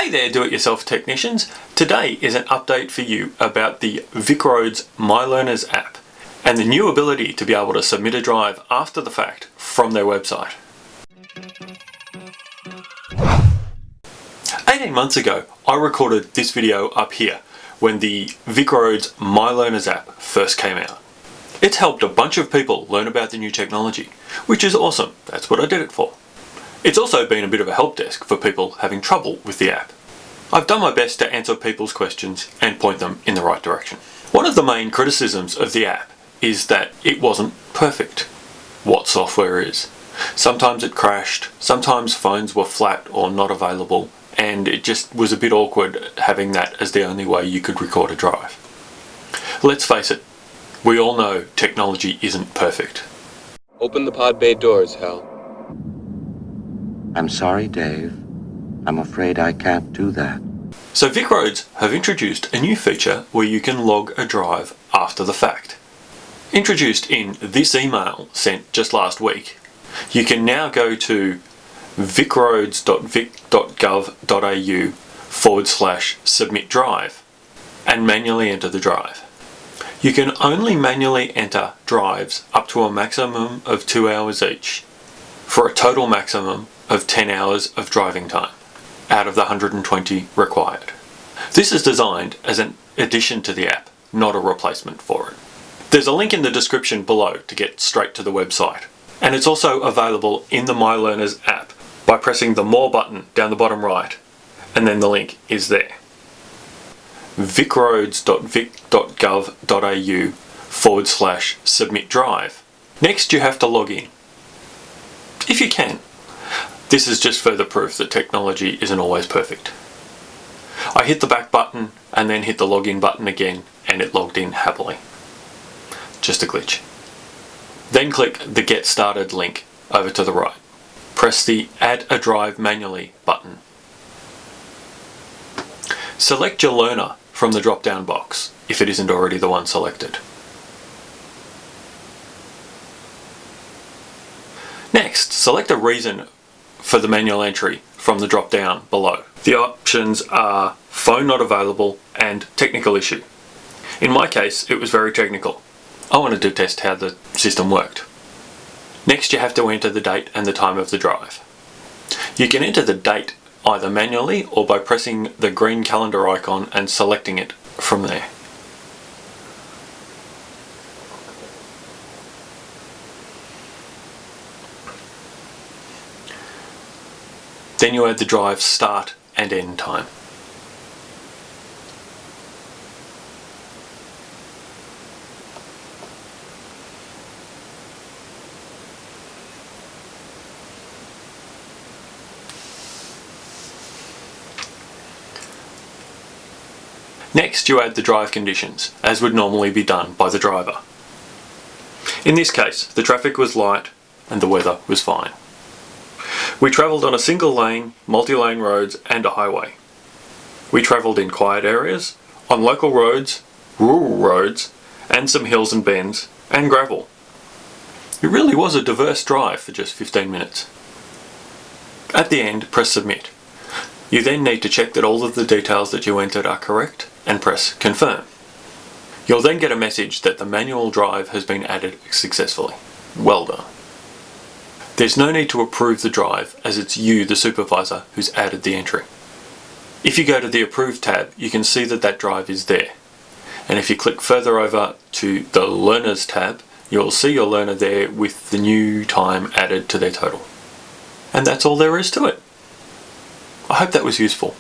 Hey there, do-it-yourself technicians. Today is an update for you about the Vicroads myLearners app and the new ability to be able to submit a drive after the fact from their website. 18 months ago, I recorded this video up here when the Vicroads myLearners app first came out. It's helped a bunch of people learn about the new technology, which is awesome. That's what I did it for. It's also been a bit of a help desk for people having trouble with the app. I've done my best to answer people's questions and point them in the right direction. One of the main criticisms of the app is that it wasn't perfect. What software is. Sometimes it crashed, sometimes phones were flat or not available, and it just was a bit awkward having that as the only way you could record a drive. Let's face it, we all know technology isn't perfect. Open the pod bay doors, Hal. I'm sorry, Dave. I'm afraid I can't do that. So Vicroads have introduced a new feature where you can log a drive after the fact. Introduced in this email sent just last week, you can now go to vicroads.vic.gov.au/submit drive and manually enter the drive. You can only manually enter drives up to a maximum of 2 hours each, for a total maximum of 10 hours of driving time out of the 120 required. This is designed as an addition to the app, not a replacement for it. There's a link in the description below to get straight to the website, and it's also available in the myLearners app by pressing the More button down the bottom right, and then the link is there. vicroads.vic.gov.au/submit drive. Next you have to log in. If you can. This is just further proof that technology isn't always perfect. I hit the back button and then hit the login button again and it logged in happily. Just a glitch. Then click the Get Started link over to the right. Press the Add a Drive Manually button. Select your learner from the drop-down box if it isn't already the one selected. Next, select a reason for the manual entry from the drop-down below. The options are phone not available and technical issue. In my case, it was very technical. I wanted to test how the system worked. Next, you have to enter the date and the time of the drive. You can enter the date either manually or by pressing the green calendar icon and selecting it from there. Then you add the drive's start and end time. Next, you add the drive conditions, as would normally be done by the driver. In this case, the traffic was light and the weather was fine. We travelled on a single lane, multi-lane roads and a highway. We travelled in quiet areas, on local roads, rural roads, and some hills and bends, and gravel. It really was a diverse drive for just 15 minutes. At the end, press Submit. You then need to check that all of the details that you entered are correct and press Confirm. You'll then get a message that the manual drive has been added successfully. Well done. There's no need to approve the drive as it's you, the supervisor, who's added the entry. If you go to the Approve tab, you can see that that drive is there. And if you click further over to the Learners tab, you'll see your learner there with the new time added to their total. And that's all there is to it. I hope that was useful.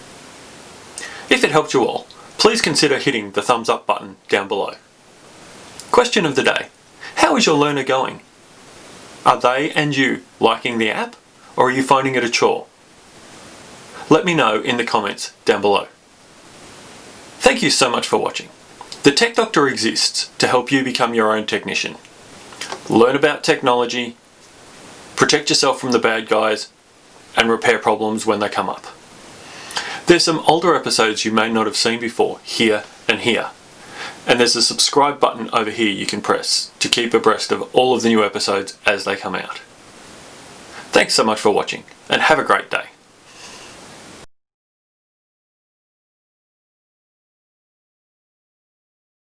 If it helped you all, please consider hitting the thumbs up button down below. Question of the day. How is your learner going? Are they and you liking the app, or are you finding it a chore? Let me know in the comments down below. Thank you so much for watching. The Tech Doctor exists to help you become your own technician. Learn about technology, protect yourself from the bad guys, and repair problems when they come up. There's some older episodes you may not have seen before, here and here. And there's a subscribe button over here you can press to keep abreast of all of the new episodes as they come out. Thanks so much for watching, and have a great day.